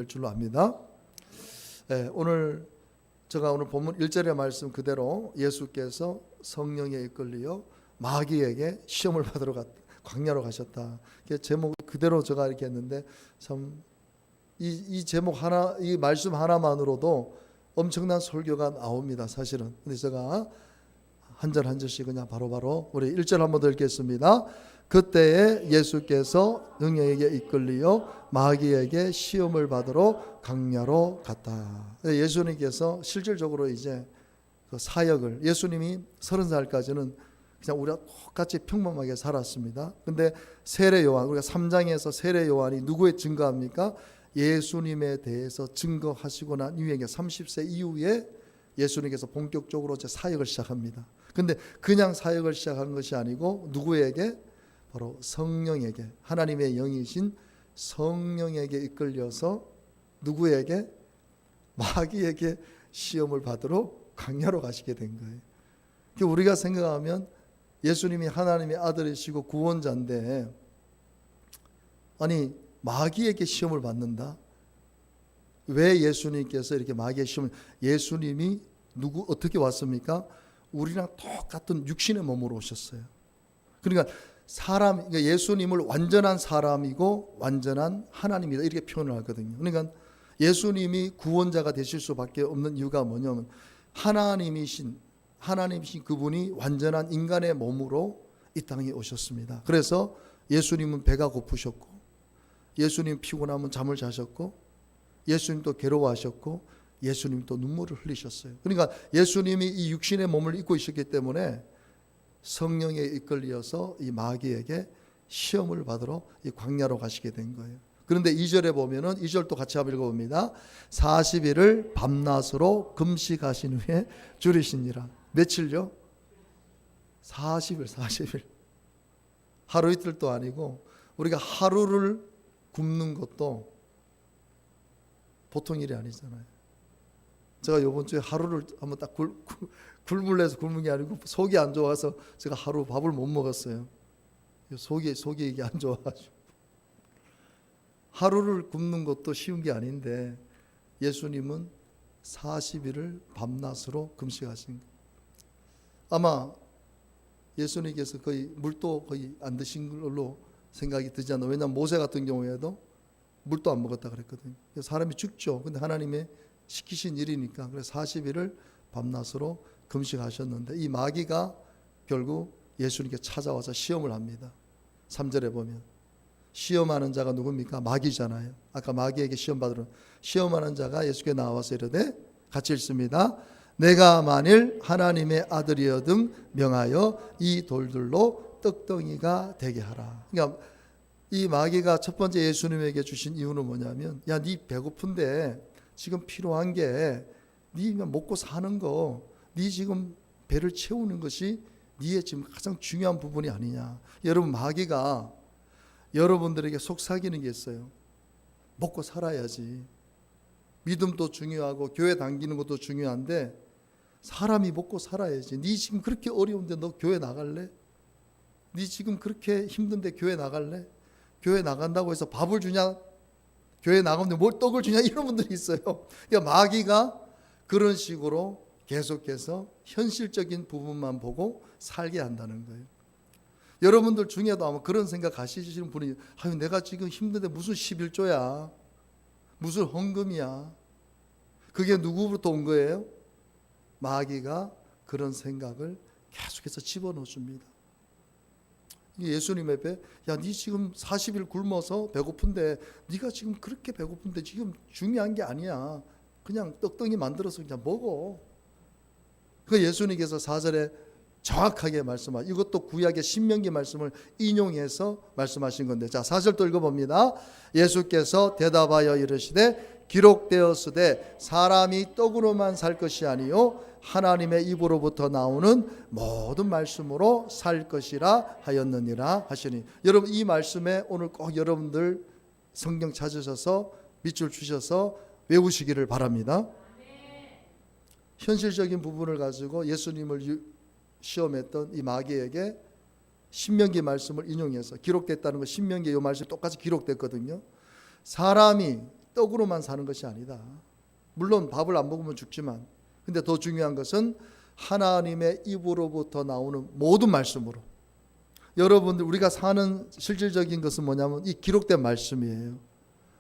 될 줄로 압니다. 오늘 제가 오늘 본문 1절의 말씀 그대로 예수께서 성령에 이끌려 마귀에게 시험을 받으러 광야로 가셨다. 제목 그대로 제가 이렇게 했는데 참 이 제목 하나, 이 말씀 하나만으로도 엄청난 설교가 나옵니다. 사실은. 근데 제가 한 절 한 절씩 그냥 바로바로 우리 1절 한번 더 읽겠습니다. 그때에 예수께서 성령에게 이끌리어 마귀에게 시험을 받으러 광야로 갔다. 예수님께서 실질적으로 이제 그 사역을, 예수님이 30살까지는 그냥 우리가 똑같이 평범하게 살았습니다. 근데 세례 요한, 우리가 3장에서 세례 요한이 누구에 증거합니까? 예수님에 대해서 증거하시고 난 이후에 30세 이후에 예수님께서 본격적으로 제 사역을 시작합니다. 근데 그냥 사역을 시작한 것이 아니고 누구에게? 바로 성령에게, 하나님의 영이신 성령에게 이끌려서 누구에게? 마귀에게 시험을 받으러 광야로 가시게 된 거예요. 우리가 생각하면 예수님이 하나님의 아들이시고 구원자인데 아니 마귀에게 시험을 받는다? 왜 예수님께서 이렇게 마귀의 시험을, 예수님이 어떻게 왔습니까? 우리랑 똑같은 육신의 몸으로 오셨어요. 그러니까 예수님을 완전한 사람이고 완전한 하나님이다 이렇게 표현을 하거든요. 그러니까 예수님이 구원자가 되실 수밖에 없는 이유가 뭐냐면 하나님이신 그분이 완전한 인간의 몸으로 이 땅에 오셨습니다. 그래서 예수님은 배가 고프셨고, 예수님 피곤하면 잠을 자셨고, 예수님도 괴로워하셨고, 예수님도 눈물을 흘리셨어요. 그러니까 예수님이 이 육신의 몸을 입고 있었기 때문에 성령에 이끌려서 이 마귀에게 시험을 받으러 이 광야로 가시게 된 거예요. 그런데 2절에 보면은 2절도 같이 한번 읽어봅니다. 40일을 밤낮으로 금식하신 후에 줄이시니라. 며칠요? 40일. 하루 이틀도 아니고 우리가 하루를 굶는 것도 보통 일이 아니잖아요. 제가 이번 주에 하루를 한번 딱 굶으려 해서 굶은 게 아니고 속이 안 좋아서 제가 하루 밥을 못 먹었어요. 속이 이게 안 좋아가지고. 하루를 굶는 것도 쉬운 게 아닌데 예수님은 40일을 밤낮으로 금식하신 거예요. 아마 예수님께서 거의 물도 거의 안 드신 걸로 생각이 들지 않나. 왜냐하면 모세 같은 경우에도 물도 안 먹었다 그랬거든요. 사람이 죽죠. 근데 하나님의 시키신 일이니까. 그래서 40일을 밤낮으로 금식하셨는데 이 마귀가 결국 예수님께 찾아와서 시험을 합니다. 3절에 보면 시험하는 자가 누굽니까? 마귀잖아요. 아까 마귀에게 시험하는 자가 예수께 나와서 이르되 같이 읽습니다. 내가 만일 하나님의 아들이여든 명하여 이 돌들로 떡덩이가 되게 하라. 그러니까 이 마귀가 첫 번째 예수님에게 주신 이유는 뭐냐면, 야, 네 배고픈데 지금 필요한 게 네 먹고 사는 거, 네 지금 배를 채우는 것이 네의 지금 가장 중요한 부분이 아니냐. 여러분, 마귀가 여러분들에게 속삭이는 게 있어요. 먹고 살아야지. 믿음도 중요하고 교회 다니는 것도 중요한데 사람이 먹고 살아야지. 네 지금 그렇게 어려운데 너 교회 나갈래? 네 지금 그렇게 힘든데 교회 나갈래? 교회 나간다고 해서 밥을 주냐? 교회 나가면 뭘 떡을 주냐? 이런 분들이 있어요. 그러니까 마귀가 그런 식으로 계속해서 현실적인 부분만 보고 살게 한다는 거예요. 여러분들 중에도 아마 그런 생각 하시는 분이, 아유, 내가 지금 힘든데 무슨 11조야? 무슨 헌금이야? 그게 누구부터 온 거예요? 마귀가 그런 생각을 계속해서 집어넣어 줍니다. 예수님 앞에, 야, 네 지금 40일 굶어서 배고픈데, 네가 지금 그렇게 배고픈데 지금 중요한 게 아니야. 그냥 떡덩이 만들어서 그냥 먹어. 그 예수님께서 4절에 정확하게 말씀하신, 이것도 구약의 신명기 말씀을 인용해서 말씀하신 건데, 자, 4절 또 읽어봅니다. 예수께서 대답하여 이르시되 기록되었으되 사람이 떡으로만 살 것이 아니요 하나님의 입으로부터 나오는 모든 말씀으로 살 것이라 하였느니라 하시니. 여러분, 이 말씀에 오늘 꼭 여러분들 성경 찾으셔서 밑줄 주셔서 외우시기를 바랍니다. 현실적인 부분을 가지고 예수님을 시험했던 이 마귀에게 신명기 말씀을 인용해서 기록됐다는 거, 신명기 이 말씀이 똑같이 기록됐거든요. 사람이 떡으로만 사는 것이 아니다. 물론 밥을 안 먹으면 죽지만, 근데 더 중요한 것은 하나님의 입으로부터 나오는 모든 말씀으로. 여러분들, 우리가 사는 실질적인 것은 뭐냐면 이 기록된 말씀이에요.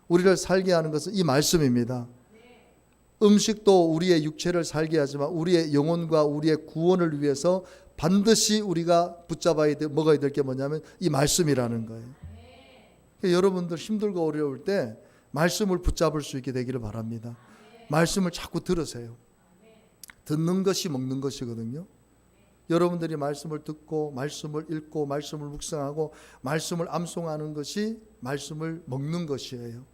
우리를 살게 하는 것은 이 말씀입니다. 음식도 우리의 육체를 살게 하지만 우리의 영혼과 우리의 구원을 위해서 반드시 우리가 붙잡아야 돼, 먹어야 될 게 뭐냐면 이 말씀이라는 거예요. 여러분들 힘들고 어려울 때 말씀을 붙잡을 수 있게 되기를 바랍니다. 말씀을 자꾸 들으세요. 듣는 것이 먹는 것이거든요. 여러분들이 말씀을 듣고 말씀을 읽고 말씀을 묵상하고 말씀을 암송하는 것이 말씀을 먹는 것이에요.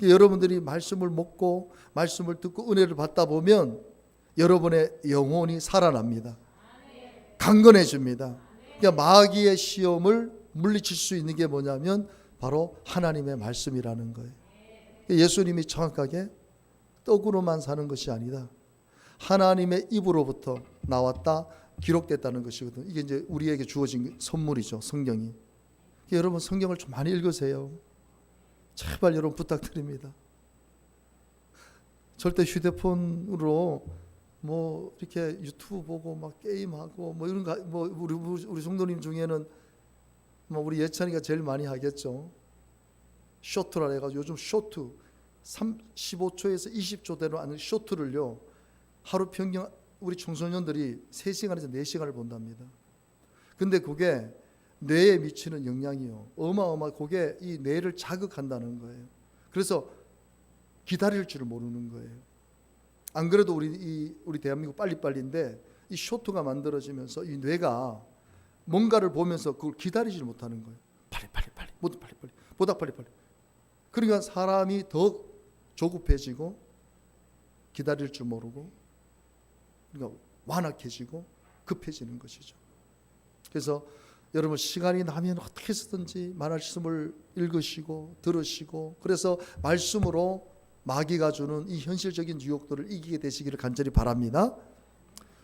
여러분들이 말씀을 먹고 말씀을 듣고 은혜를 받다 보면 여러분의 영혼이 살아납니다. 강건해집니다. 그러니까 마귀의 시험을 물리칠 수 있는 게 뭐냐면 바로 하나님의 말씀이라는 거예요. 예수님이 정확하게 떡으로만 사는 것이 아니다. 하나님의 입으로부터 나왔다, 기록됐다는 것이거든요. 이게 이제 우리에게 주어진 선물이죠, 성경이. 여러분 성경을 좀 많이 읽으세요. 제발 여러분 부탁드립니다. 절대 휴대폰으로 뭐 이렇게 유튜브 보고 막 게임하고 뭐 이런 거, 뭐 우리 성도님 중에는 뭐 우리 예찬이가 제일 많이 하겠죠. 쇼트라 해가지고 요즘 쇼트 15초에서 20초대로 하는 쇼트를요 하루 평균 우리 청소년들이 3시간에서 4시간을 본답니다. 근데 그게 뇌에 미치는 영향이요 어마어마하게 이 뇌를 자극한다는 거예요. 그래서 기다릴 줄을 모르는 거예요. 안 그래도 우리 대한민국 빨리빨리인데 이 쇼트가 만들어지면서 이 뇌가 뭔가를 보면서 그걸 기다리지 못하는 거예요. 빨리 모두 빨리 보다 빨리. 그러니까 사람이 더 조급해지고 기다릴 줄 모르고 그러니까 완악해지고 급해지는 것이죠. 그래서 여러분 시간이 나면 어떻게 해서든지 말씀을 읽으시고 들으시고 그래서 말씀으로 마귀가 주는 이 현실적인 유혹들을 이기게 되시기를 간절히 바랍니다.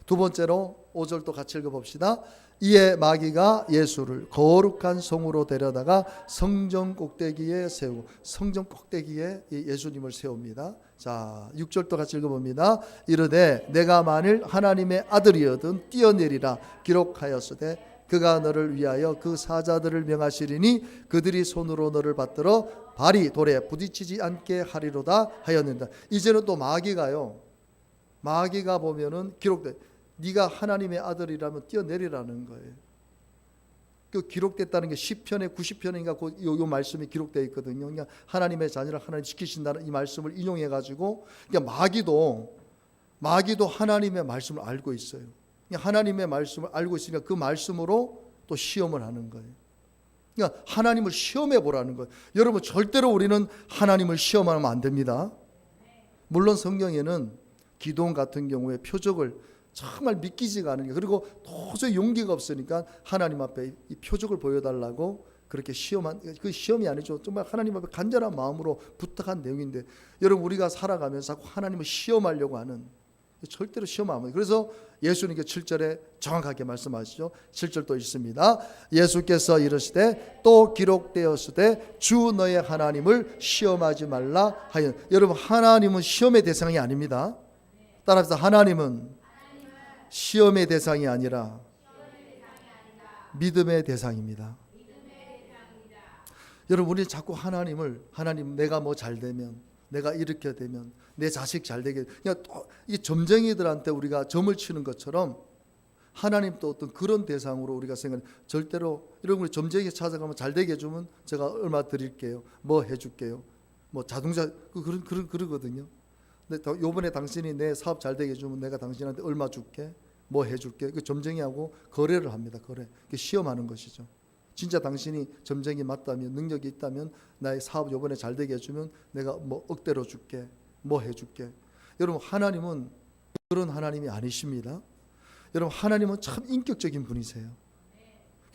두 번째로 5절도 같이 읽어봅시다. 이에 마귀가 예수를 거룩한 성으로 데려다가 성전 꼭대기에 세우고, 성전 꼭대기에 예수님을 세웁니다. 자, 6절도 같이 읽어봅니다. 이르되 내가 만일 하나님의 아들이어든 뛰어내리라 기록하였으되 그가 너를 위하여 그 사자들을 명하시리니 그들이 손으로 너를 받들어 발이 돌에 부딪히지 않게 하리로다 하였는다. 이제는 또 마귀가 보면은 기록돼. 네가 하나님의 아들이라면 뛰어내리라는 거예요. 그 기록됐다는 게 10편에 90편인가 요 말씀이 기록되어 있거든요. 그러니까 하나님의 자녀를 하나님 지키신다는 이 말씀을 인용해 가지고 그러니까 마귀도 하나님의 말씀을 알고 있어요. 그러니까 하나님의 말씀을 알고 있으니까 그 말씀으로 또 시험을 하는 거예요. 그러니까 하나님을 시험해 보라는 거예요. 여러분 절대로 우리는 하나님을 시험하면 안 됩니다. 물론 성경에는 기도원 같은 경우에 표적을 정말 믿기지가 않은 게 그리고 도저히 용기가 없으니까 하나님 앞에 이 표적을 보여달라고 그렇게 시험한 그 시험이 아니죠. 정말 하나님 앞에 간절한 마음으로 부탁한 내용인데 여러분 우리가 살아가면서 자꾸 하나님을 시험하려고 하는 절대로 시험 안 합니다. 그래서 예수님께 7절에 정확하게 말씀하시죠. 7절도 있습니다. 예수께서 이르시되 또 기록되었으되 주 너의 하나님을 시험하지 말라 하여. 여러분 하나님은 시험의 대상이 아닙니다. 따라서 하나님은 시험의 대상이 아니라 믿음의 대상입니다. 여러분 우리 자꾸 하나님 내가 뭐 잘 되면 내가 이렇게 되면 내 자식 잘 되게 그냥 이 점쟁이들한테 우리가 점을 치는 것처럼 하나님도 어떤 그런 대상으로 우리가 생각 절대로 여러분 우리 점쟁이 찾아가면 잘 되게 해주면 제가 얼마 드릴게요 뭐 해줄게요 뭐 자동차 그러거든요. 근데 요번에 당신이 내 사업 잘 되게 해주면 내가 당신한테 얼마 줄게 뭐 해줄게 그 점쟁이하고 거래를 합니다. 거래 시험하는 것이죠. 진짜 당신이 점쟁이 맞다면 능력이 있다면 나의 사업 요번에 잘 되게 해주면 내가 뭐 억대로 줄게 뭐 해줄게. 여러분 하나님은 그런 하나님이 아니십니다. 여러분 하나님은 참 인격적인 분이세요.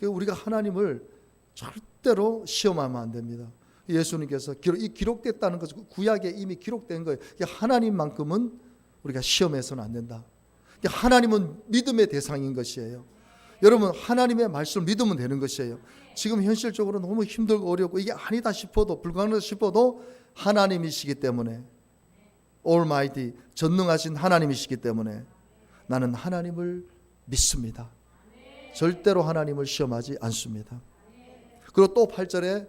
우리가 하나님을 절대로 시험하면 안 됩니다. 예수님께서 이 기록됐다는 것은 구약에 이미 기록된 거예요. 하나님만큼은 우리가 시험해서는 안 된다. 하나님은 믿음의 대상인 것이에요. 여러분 하나님의 말씀을 믿으면 되는 것이에요. 지금 현실적으로 너무 힘들고 어렵고 이게 아니다 싶어도 불가능하다 싶어도 하나님이시기 때문에 Almighty 전능하신 하나님이시기 때문에 나는 하나님을 믿습니다. 절대로 하나님을 시험하지 않습니다. 그리고 또 8절에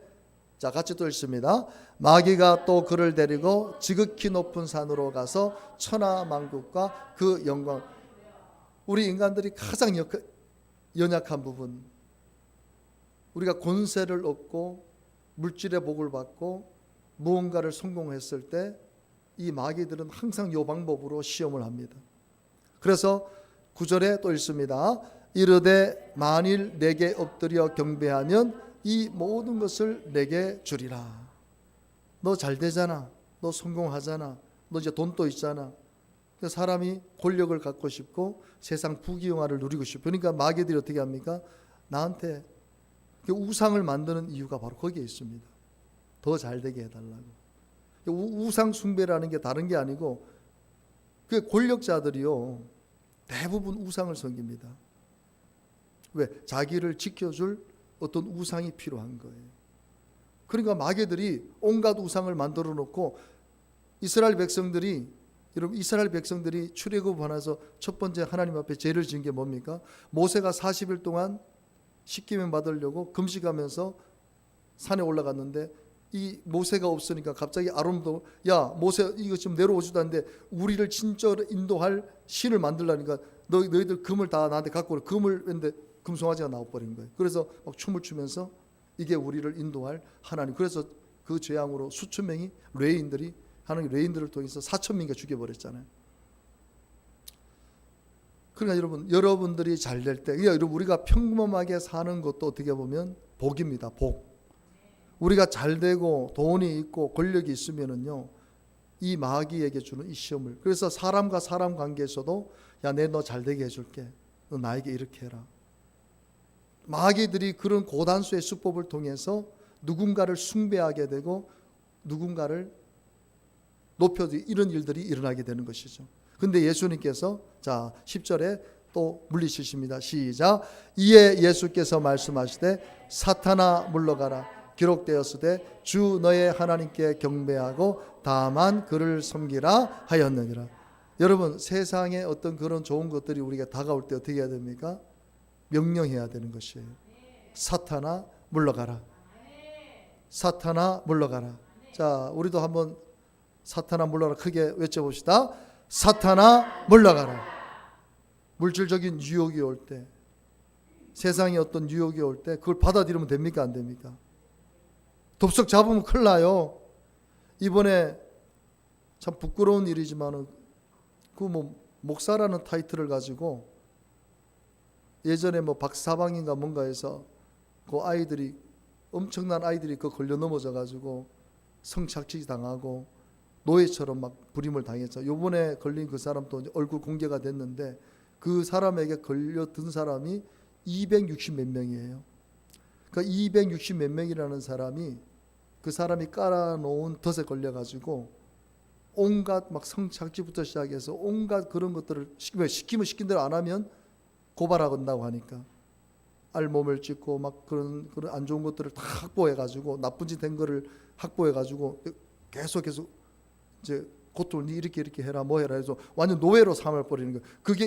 자 같이 또 읽습니다. 마귀가 또 그를 데리고 지극히 높은 산으로 가서 천하만국과 그 영광. 우리 인간들이 가장 연약한 부분, 우리가 권세를 얻고 물질의 복을 받고 무언가를 성공했을 때 이 마귀들은 항상 이 방법으로 시험을 합니다. 그래서 9절에 또 읽습니다. 이르되 만일 내게 엎드려 경배하면 이 모든 것을 내게 주리라. 너 잘 되잖아. 너 성공하잖아. 너 이제 돈도 있잖아. 사람이 권력을 갖고 싶고 세상 부귀영화를 누리고 싶고 그러니까 마귀들이 어떻게 합니까? 나한테 우상을 만드는 이유가 바로 거기에 있습니다. 더 잘 되게 해달라고. 우상 숭배라는 게 다른 게 아니고 그 권력자들이요 대부분 우상을 섬깁니다. 왜? 자기를 지켜줄 어떤 우상이 필요한 거예요. 그러니까 마귀들이 온갖 우상을 만들어 놓고 이스라엘 백성들이 출애굽 하나서 첫 번째 하나님 앞에 죄를 지은 게 뭡니까? 모세가 40일 동안 십계명 받으려고 금식하면서 산에 올라갔는데 이 모세가 없으니까 갑자기 아론도 야 모세 이거 지금 내려오지도 않는데 우리를 진짜로 인도할 신을 만들라니까 너희들 금을 다 나한테 갖고 오라. 금을 했는데 금송아지가 나와버린 거예요. 그래서 막 춤을 추면서 이게 우리를 인도할 하나님. 그래서 그 재앙으로 수천 명이 레인들이 하나님 레인들을 통해서 4천 명이 죽여버렸잖아요. 그러니까 여러분들이 잘 될 때, 여러분 우리가 평범하게 사는 것도 어떻게 보면 복입니다. 복. 우리가 잘 되고 돈이 있고 권력이 있으면은요, 이 마귀에게 주는 이 시험을. 그래서 사람과 사람 관계에서도 야, 내 너 잘 되게 해줄게. 너 나에게 이렇게 해라. 마귀들이 그런 고단수의 수법을 통해서 누군가를 숭배하게 되고 누군가를 높여주기 이런 일들이 일어나게 되는 것이죠. 근데 예수님께서 자 10절에 또 물리치십니다. 시작. 이에 예수께서 말씀하시되 사탄아 물러가라. 기록되었으되 주 너의 하나님께 경배하고 다만 그를 섬기라 하였느니라. 여러분 세상에 어떤 그런 좋은 것들이 우리가 다가올 때 어떻게 해야 됩니까? 명령해야 되는 것이에요. 사탄아 물러가라. 사탄아 물러가라. 자 우리도 한번 사탄아 물러가라 크게 외쳐봅시다. 사탄아 물러가라. 물질적인 유혹이 올 때, 세상에 어떤 유혹이 올 때 그걸 받아들이면 됩니까? 안 됩니까? 덥석 잡으면 큰일 나요. 이번에 참 부끄러운 일이지만 그 목사라는 타이틀을 가지고 예전에 박사방인가 뭔가 해서 그 아이들이 엄청난 아이들이 그 걸려 넘어져 가지고 성착취 당하고 노예처럼 막 부림을 당했죠. 요번에 걸린 그 사람도 얼굴 공개가 됐는데 그 사람에게 걸려든 사람이 260 몇 명이에요. 그러니까 260 몇 명이라는 사람이 그 사람이 깔아놓은 덫에 걸려가지고 온갖 막 성착취부터 시작해서 온갖 그런 것들을 시키면 시킨 대로 안 하면 고발한다고 하니까 알몸을 찍고 막 그런 안 좋은 것들을 다 확보해가지고 나쁜 짓 된 거를 확보해가지고 계속 이제 고통을 이렇게 해라 뭐 해라 해서 완전 노예로 삼아버리는 거예요. 그게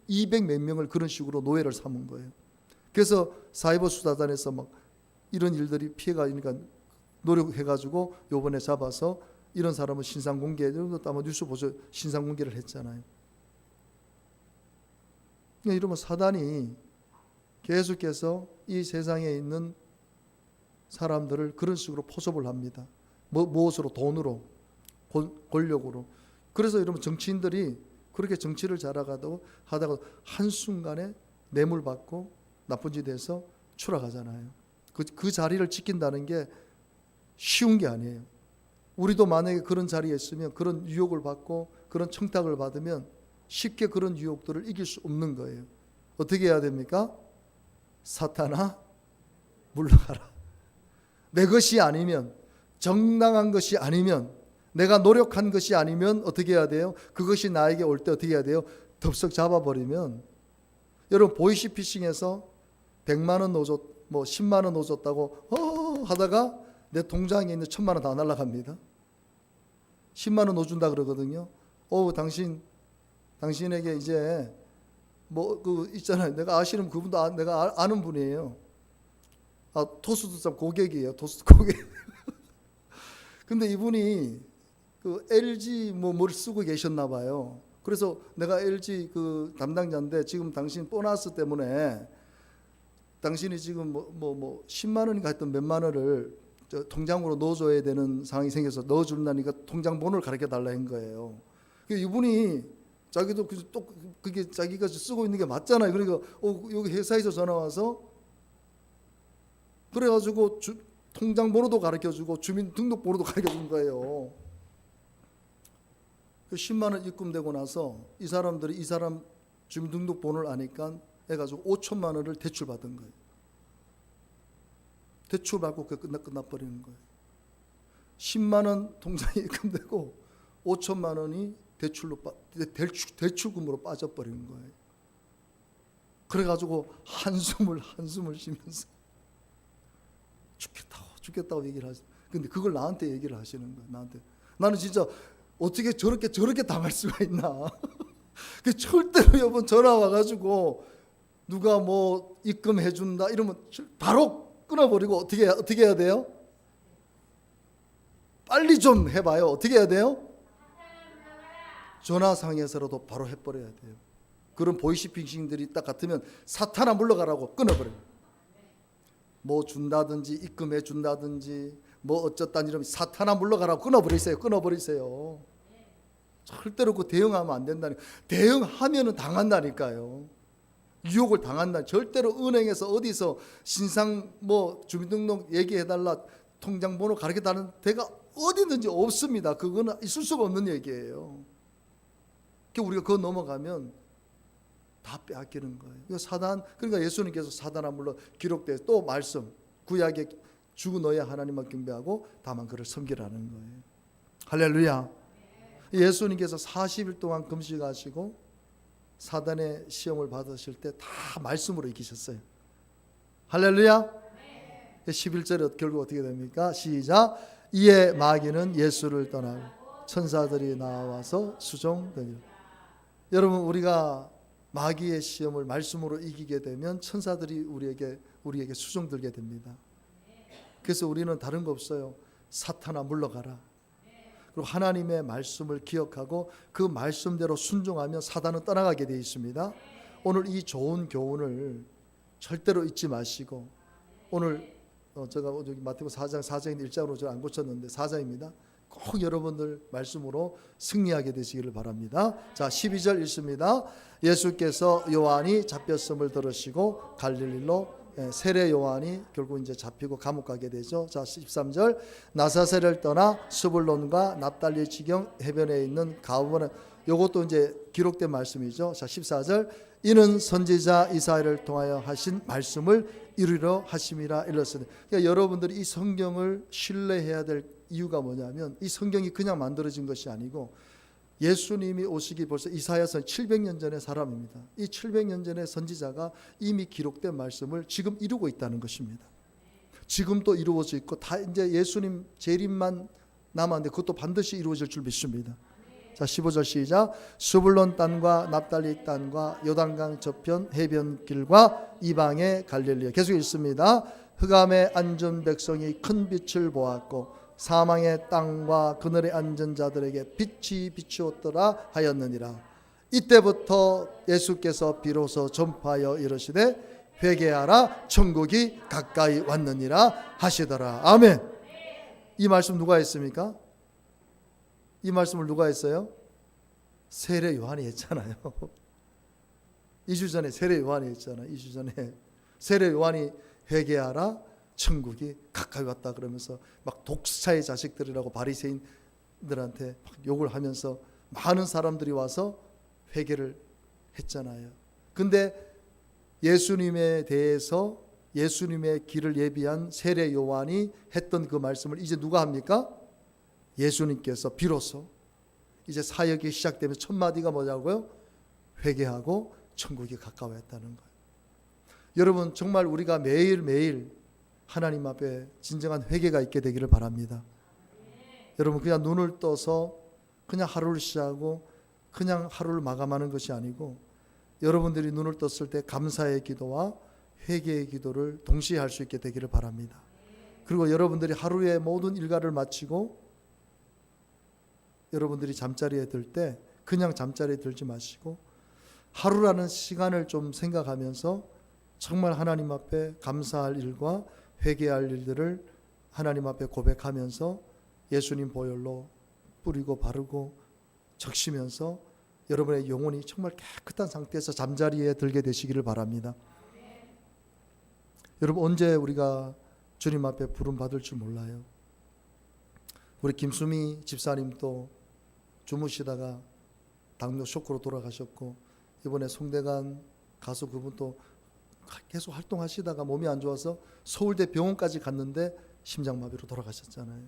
200 몇 명을 그런 식으로 노예를 삼은 거예요. 그래서 사이버 수사단에서 막 이런 일들이 피해가 있으니까 노력해가지고 요번에 잡아서 이런 사람은 신상공개, 아마 뉴스 보죠. 신상공개를 했잖아요. 이러면 사단이 계속해서 이 세상에 있는 사람들을 그런 식으로 포섭을 합니다. 무엇으로? 돈으로, 권력으로. 그래서 여러분 정치인들이 그렇게 정치를 잘하다가 한순간에 뇌물받고 나쁜 짓 해서 추락하잖아요. 그 자리를 지킨다는 게 쉬운 게 아니에요. 우리도 만약에 그런 자리에 있으면 그런 유혹을 받고 그런 청탁을 받으면 쉽게 그런 유혹들을 이길 수 없는 거예요. 어떻게 해야 됩니까? 사탄아 물러가라. 내 것이 아니면, 정당한 것이 아니면, 내가 노력한 것이 아니면 어떻게 해야 돼요? 그것이 나에게 올 때 어떻게 해야 돼요? 덥석 잡아버리면 여러분 보이시피싱에서 100만 원 넣어줬, 뭐 10만 원 넣어줬다고 하다가 내 통장에 있는 1000만 원 다 날아갑니다. 10만 원 넣어준다 그러거든요. 당신에게 이제 뭐 그 있잖아요. 내가 아시는 그분도 내가 아는 분이에요. 토스트 고객이에요. 토스트 고객. 근데 이분이 그 LG 뭘 쓰고 계셨나 봐요. 그래서 내가 LG 그 담당자인데 지금 당신 보너스 때문에 당신이 지금 뭐 10만 원인가 했던 몇만 원을 통장으로 넣어줘야 되는 상황이 생겨서 넣어준다니까 통장 번호를 가르쳐 달라 한 거예요. 이분이 자기도 또 그게 자기가 쓰고 있는 게 맞잖아요. 그러니까 여기 회사에서 전화 와서 그래가지고 통장 번호도 가르쳐주고 주민등록번호도 가르쳐준 거예요. 10만 원 입금되고 나서 이 사람들이 이 사람 주민등록번호를 아니까 해가지고 5천만 원을 대출받은 거예요. 대출받고 끝나버리는 거예요. 10만 원 통장에 입금되고 5천만 원이 대출금으로 빠져버리는 거예요. 그래가지고 한숨을 쉬면서 죽겠다고 얘기를 하죠. 근데 그걸 나한테 얘기를 하시는 거예요. 나한테. 나는 진짜 어떻게 저렇게 당할 수가 있나. 그 절대로 여러분 전화 와가지고 누가 뭐 입금해준다 이러면 바로 끊어버리고 어떻게 해야 돼요? 빨리 좀 해봐요. 어떻게 해야 돼요? 전화상에서라도 바로 해버려야 돼요. 그런 보이시피싱들이 딱 같으면 사탄아 물러가라고 끊어버려요. 뭐 준다든지 입금해 준다든지 뭐 어쩌다니 이러면 사탄아 물러가라고 끊어버리세요. 절대로 그 대응하면 안 된다니. 대응하면은 당한다니까요. 유혹을 당한다. 절대로 은행에서 어디서 신상 뭐 주민등록 얘기해달라 통장번호 가르쳐달라는 데가 어디든지 없습니다. 그거는 있을 수가 없는 얘기예요. 우리가 그거 넘어가면 다 빼앗기는 거예요. 그러니까 예수님께서 사단아 물러 기록돼 또 말씀 구약에 주 너의 하나님만 경배하고 다만 그를 섬기라는 거예요. 할렐루야. 예수님께서 40일 동안 금식하시고 사단의 시험을 받으실 때 다 말씀으로 이기셨어요. 할렐루야. 11절에 결국 어떻게 됩니까? 시작. 이에 마귀는 예수를 떠나고 천사들이 나와서 수종되니라. 여러분 우리가 마귀의 시험을 말씀으로 이기게 되면 천사들이 우리에게 수종들게 됩니다. 그래서 우리는 다른 거 없어요. 사탄아 물러가라. 그리고 하나님의 말씀을 기억하고 그 말씀대로 순종하면 사단은 떠나가게 되어 있습니다. 오늘 이 좋은 교훈을 절대로 잊지 마시고 오늘 제가 마태복음 4장 4장인데 1장으로 제가 안 고쳤는데 4장입니다. 꼭 여러분들 말씀으로 승리하게 되시기를 바랍니다. 자, 12절 읽습니다. 예수께서 요한이 잡혔음을 들으시고 갈릴리로 세례 요한이 결국 이제 잡히고 감옥 가게 되죠. 자, 13절 나사렛을 떠나 스불론과 납달리 지경 해변에 있는 가브나움. 이것도 이제 기록된 말씀이죠. 자, 14절 이는 선지자 이사야를 통하여 하신 말씀을 이루려 하심이라 일렀으니. 그러니까 여러분들이 이 성경을 신뢰해야 될 이유가 뭐냐면 이 성경이 그냥 만들어진 것이 아니고 예수님이 오시기 벌써 이사야서 700년 전의 사람입니다. 이 700년 전의 선지자가 이미 기록된 말씀을 지금 이루고 있다는 것입니다. 지금도 이루어져 있고 다 이제 예수님 재림만 남았는데 그것도 반드시 이루어질 줄 믿습니다. 자, 15절 시작. 스불론 땅과 납달리 땅과 요단강 저편 해변길과 이방의 갈릴리. 계속 읽습니다. 흑암에 앉은 백성이 큰 빛을 보았고 사망의 땅과 그늘에 앉은 자들에게 빛이 비추었더라 하였느니라. 이때부터 예수께서 비로소 전파하여 이르시되 회개하라 천국이 가까이 왔느니라 하시더라. 아멘. 이 말씀 누가 했습니까? 이 말씀을 누가 했어요? 세례 요한이 했잖아요. 2주 전에 세례 요한이 했잖아요. 2주 전에 세례 요한이 회개하라 천국이 가까이 왔다 그러면서 막 독사의 자식들이라고 바리새인들한테 막 욕을 하면서 많은 사람들이 와서 회개를 했잖아요. 근데 예수님에 대해서 예수님의 길을 예비한 세례 요한이 했던 그 말씀을 이제 누가 합니까? 예수님께서 비로소 이제 사역이 시작되면 첫 마디가 뭐냐고요? 회개하고 천국이 가까워했다는 거예요. 여러분, 정말 우리가 매일매일 하나님 앞에 진정한 회개가 있게 되기를 바랍니다. 여러분, 그냥 눈을 떠서 그냥 하루를 시작하고 그냥 하루를 마감하는 것이 아니고, 여러분들이 눈을 떴을 때 감사의 기도와 회개의 기도를 동시에 할 수 있게 되기를 바랍니다. 그리고 여러분들이 하루의 모든 일과를 마치고 여러분들이 잠자리에 들 때 그냥 잠자리에 들지 마시고 하루라는 시간을 좀 생각하면서 정말 하나님 앞에 감사할 일과 회개할 일들을 하나님 앞에 고백하면서 예수님 보혈로 뿌리고 바르고 적시면서 여러분의 영혼이 정말 깨끗한 상태에서 잠자리에 들게 되시기를 바랍니다. 여러분, 언제 우리가 주님 앞에 부름 받을 줄 몰라요. 우리 김수미 집사님도 주무시다가 당뇨 쇼크로 돌아가셨고, 이번에 송대관 가수 그분도 계속 활동하시다가 몸이 안 좋아서 서울대 병원까지 갔는데 심장마비로 돌아가셨잖아요.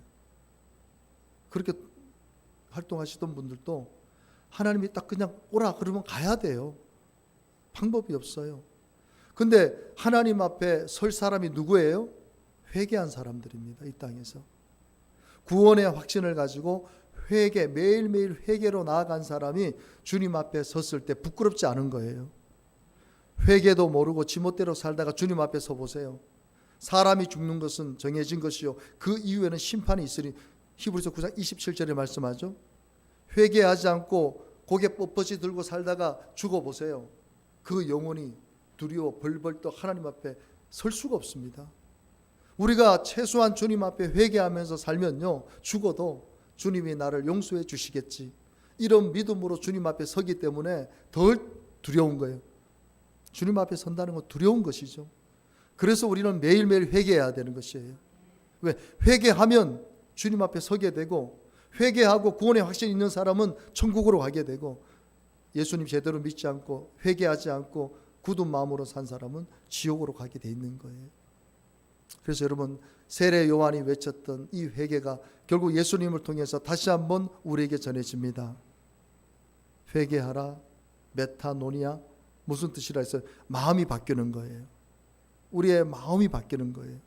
그렇게 활동하시던 분들도 하나님이 딱 그냥 오라 그러면 가야 돼요. 방법이 없어요. 근데 하나님 앞에 설 사람이 누구예요? 회개한 사람들입니다. 이 땅에서 구원의 확신을 가지고 회개, 매일매일 회개로 나아간 사람이 주님 앞에 섰을 때 부끄럽지 않은 거예요. 회개도 모르고 지멋대로 살다가 주님 앞에 서 보세요. 사람이 죽는 것은 정해진 것이요 그 이후에는 심판이 있으니, 히브리서 9장 27절에 말씀하죠. 회개하지 않고 고개 뻣뻣이 들고 살다가 죽어보세요. 그 영혼이 두려워 벌벌 떠 하나님 앞에 설 수가 없습니다. 우리가 최소한 주님 앞에 회개하면서 살면요, 죽어도 주님이 나를 용서해 주시겠지, 이런 믿음으로 주님 앞에 서기 때문에 덜 두려운 거예요. 주님 앞에 선다는 건 두려운 것이죠. 그래서 우리는 매일매일 회개해야 되는 것이에요. 왜? 회개하면 주님 앞에 서게 되고, 회개하고 구원의 확신이 있는 사람은 천국으로 가게 되고, 예수님 제대로 믿지 않고 회개하지 않고 굳은 마음으로 산 사람은 지옥으로 가게 돼 있는 거예요. 그래서 여러분, 세례 요한이 외쳤던 이 회개가 결국 예수님을 통해서 다시 한번 우리에게 전해집니다. 회개하라, 메타노니아, 무슨 뜻이라 했어요? 마음이 바뀌는 거예요. 우리의 마음이 바뀌는 거예요.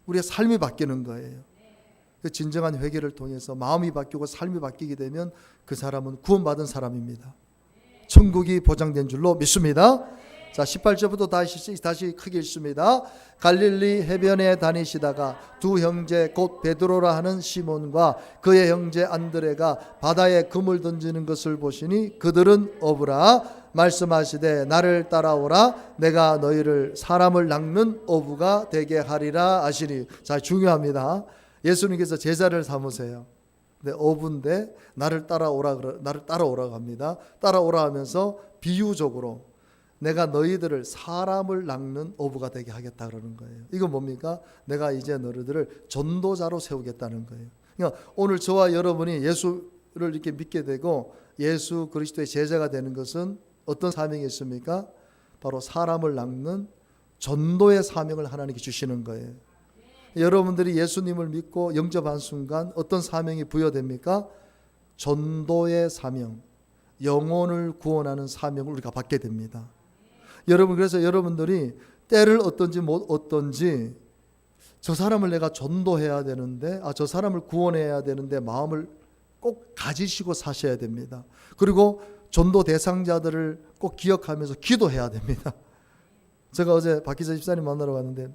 우리의 삶이 바뀌는 거예요. 그 진정한 회개를 통해서 마음이 바뀌고 삶이 바뀌게 되면 그 사람은 구원받은 사람입니다. 천국이 보장된 줄로 믿습니다. 자, 18절부터 다시 크게 읽습니다. 갈릴리 해변에 다니시다가 두 형제 곧 베드로라 하는 시몬과 그의 형제 안드레가 바다에 금을 던지는 것을 보시니 그들은 어부라 말씀하시되 나를 따라오라 내가 너희를 사람을 낚는 어부가 되게 하리라 하시니. 자, 중요합니다. 예수님께서 제자를 삼으세요. 근데 어부인데 나를 따라오라고 합니다. 따라오라 하면서 비유적으로 내가 너희들을 사람을 낚는 어부가 되게 하겠다 그러는 거예요. 이건 뭡니까? 내가 이제 너희들을 전도자로 세우겠다는 거예요. 그러니까 오늘 저와 여러분이 예수를 이렇게 믿게 되고 예수 그리스도의 제자가 되는 것은 어떤 사명이 있습니까? 바로 사람을 낚는 전도의 사명을 하나님께 주시는 거예요. 여러분들이 예수님을 믿고 영접한 순간 어떤 사명이 부여됩니까? 전도의 사명, 영혼을 구원하는 사명을 우리가 받게 됩니다. 여러분, 그래서 여러분들이 때를 어떤지 못 어떤지, 저 사람을 내가 전도해야 되는데, 저 사람을 구원해야 되는데 마음을 꼭 가지시고 사셔야 됩니다. 그리고 전도 대상자들을 꼭 기억하면서 기도해야 됩니다. 제가 어제 박기자 집사님 만나러 갔는데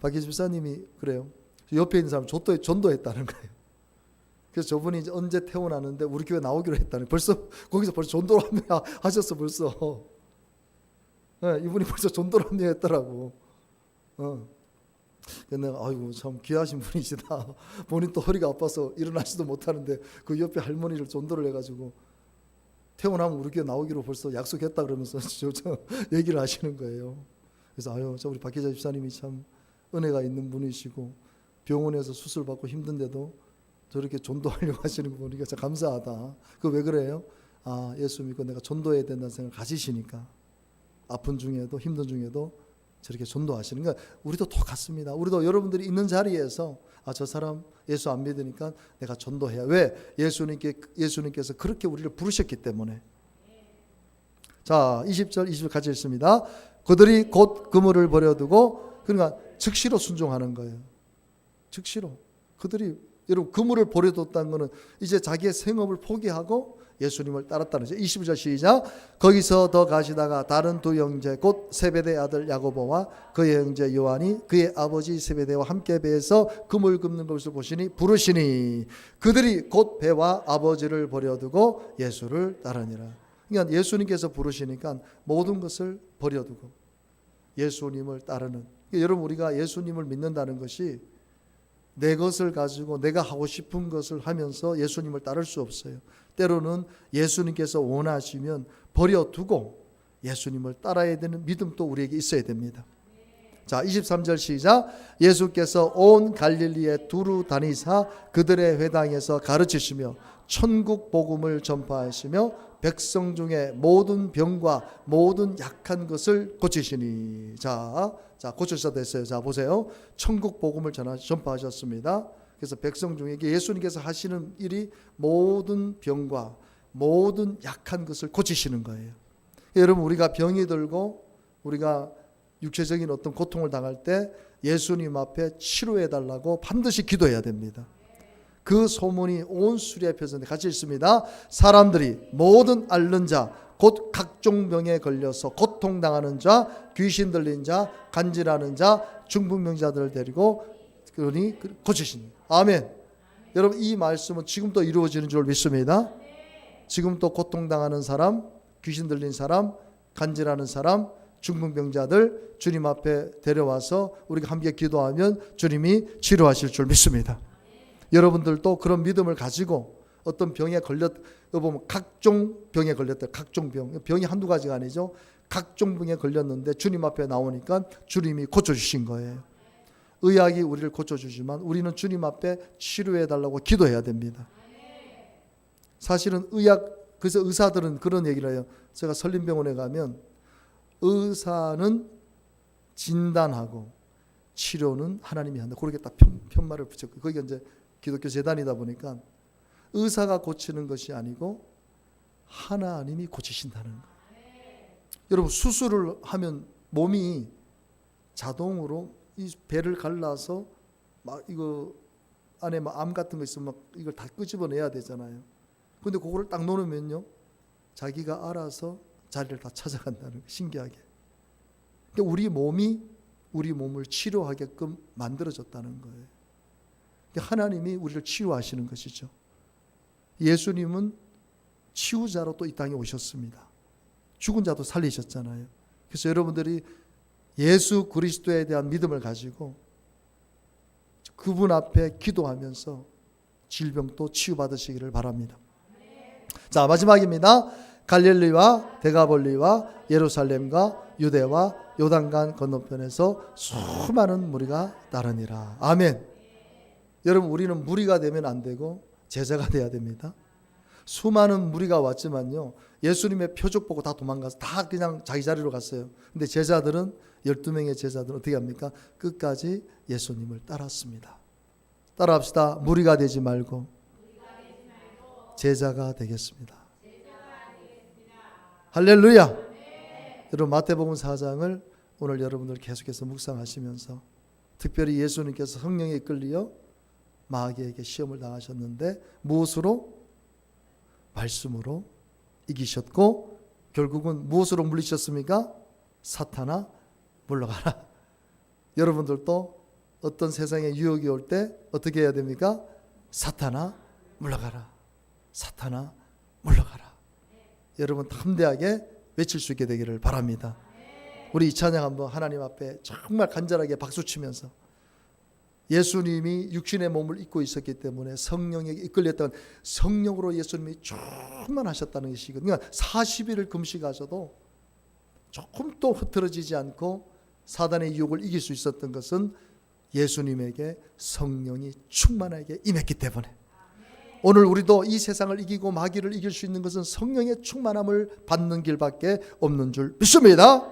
박기자 집사님이 그래요. 옆에 있는 사람 전도했다는 거예요. 그래서 저분이 이제 언제 태어나는데 우리 교회 나오기로 했다는, 거기서 벌써 전도를 하셨어 벌써. 네, 이분이 벌써 전도를 했더라고. 내가 아이고 참 귀하신 분이시다. 본인 또 허리가 아파서 일어나지도 못하는데 그 옆에 할머니를 전도를 해가지고 태어나면 우리 교회 나오기로 벌써 약속했다 그러면서 저 얘기를 하시는 거예요. 그래서 우리 박기자 집사님이 참 은혜가 있는 분이시고 병원에서 수술 받고 힘든데도 저렇게 전도하려고 하시는 거 보니까 진짜 감사하다. 그 왜 그래요? 예수 믿고 내가 전도해야 된다는 생각을 가지시니까 아픈 중에도 힘든 중에도 저렇게 전도하시는 거예요. 우리도 똑같습니다. 우리도 여러분들이 있는 자리에서 저 사람 예수 안 믿으니까 내가 전도해야. 왜? 예수님께서 그렇게 우리를 부르셨기 때문에. 자, 20절 20절 같이 읽습니다. 그들이 곧 그물을 버려두고, 그러니까 즉시로 순종하는 거예요. 즉시로. 그들이, 여러분, 그물을 버려뒀다는 것은 이제 자기의 생업을 포기하고 예수님을 따랐다는 거죠. 22절 시작. 거기서 더 가시다가 다른 두 형제 곧 세베대 아들 야고보와 그의 형제 요한이 그의 아버지 세베대와 함께 배에서 그물 굽는 것을 보시니 부르시니 그들이 곧 배와 아버지를 버려두고 예수를 따르니라. 그러니까 예수님께서 부르시니까 모든 것을 버려두고 예수님을 따르는. 그러니까 여러분, 우리가 예수님을 믿는다는 것이 내 것을 가지고 내가 하고 싶은 것을 하면서 예수님을 따를 수 없어요. 때로는 예수님께서 원하시면 버려두고 예수님을 따라야 되는 믿음도 우리에게 있어야 됩니다. 자, 23절 시작. 예수께서 온 갈릴리에 두루 다니사 그들의 회당에서 가르치시며 천국 복음을 전파하시며 백성 중에 모든 병과 모든 약한 것을 고치시니. 자, 고쳐서 됐어요. 자, 보세요. 천국 복음을 전파하셨습니다. 그래서 백성 중에 예수님께서 하시는 일이 모든 병과 모든 약한 것을 고치시는 거예요. 여러분, 우리가 병이 들고 우리가 육체적인 어떤 고통을 당할 때 예수님 앞에 치료해 달라고 반드시 기도해야 됩니다. 그 소문이 온 수리에 펴졌는데 같이 읽습니다. 사람들이 모든 앓는 자 곧 각종 병에 걸려서 고통당하는 자, 귀신 들린 자, 간질하는 자, 중풍병자들을 데리고 그러니 고치십니다. 아멘. 여러분, 이 말씀은 지금도 이루어지는 줄 믿습니다. 지금도 고통당하는 사람, 귀신 들린 사람, 간질하는 사람, 중풍병자들 주님 앞에 데려와서 우리가 함께 기도하면 주님이 치료하실 줄 믿습니다. 여러분들도 그런 믿음을 가지고 어떤 병에 보면 각종 병에 걸렸다. 각종 병이 한두 가지가 아니죠. 각종 병에 걸렸는데 주님 앞에 나오니까 주님이 고쳐주신 거예요. 의학이 우리를 고쳐주지만 우리는 주님 앞에 치료해달라고 기도해야 됩니다. 사실은 그래서 의사들은 그런 얘기를 해요. 제가 설림병원에 가면 의사는 진단하고 치료는 하나님이 한다. 그렇게 딱 편말을 붙였고, 거기가 이제 기독교 재단이다 보니까 의사가 고치는 것이 아니고 하나님이 고치신다는 거예요. 여러분, 수술을 하면 몸이 자동으로 이 배를 갈라서 막 이거 안에 막 암 같은 거 있으면 막 이걸 다 끄집어내야 되잖아요. 근데 그거를 딱 놓으면요, 자기가 알아서 자리를 다 찾아간다는 거예요. 신기하게. 그러니까 우리 몸이 우리 몸을 치료하게끔 만들어졌다는 거예요. 그러니까 하나님이 우리를 치유하시는 것이죠. 예수님은 치유자로 또 이 땅에 오셨습니다. 죽은 자도 살리셨잖아요. 그래서 여러분들이 예수 그리스도에 대한 믿음을 가지고 그분 앞에 기도하면서 질병도 치유받으시기를 바랍니다. 자, 마지막입니다. 갈릴리와 데가볼리와 예루살렘과 유대와 요단강 건너편에서 수많은 무리가 따르니라. 아멘. 여러분, 우리는 무리가 되면 안 되고 제자가 돼야 됩니다. 수많은 무리가 왔지만요, 예수님의 표적 보고 다 도망가서 다 그냥 자기 자리로 갔어요. 근데 제자들은 12명의 제자들은 어떻게 합니까? 끝까지 예수님을 따랐습니다. 따라합시다. 무리가 되지 말고 제자가 되겠습니다. 할렐루야. 여러분, 마태복음 4장을 오늘 여러분들 계속해서 묵상하시면서, 특별히 예수님께서 성령에 이끌려 마귀에게 시험을 당하셨는데 무엇으로? 말씀으로 이기셨고, 결국은 무엇으로 물리셨습니까? 사탄아 물러가라. 여러분들도 어떤 세상에 유혹이 올 때 어떻게 해야 됩니까? 사탄아 물러가라. 사탄아 물러가라. 여러분 담대하게 외칠 수 있게 되기를 바랍니다. 우리 이 찬양 한번 하나님 앞에 정말 간절하게 박수치면서, 예수님이 육신의 몸을 입고 있었기 때문에 성령에게 이끌렸던 성령으로 예수님이 충만하셨다는 것이거든요. 40일을 금식하셔도 조금도 흐트러지지 않고 사단의 유혹을 이길 수 있었던 것은 예수님에게 성령이 충만하게 임했기 때문에, 오늘 우리도 이 세상을 이기고 마귀를 이길 수 있는 것은 성령의 충만함을 받는 길밖에 없는 줄 믿습니다.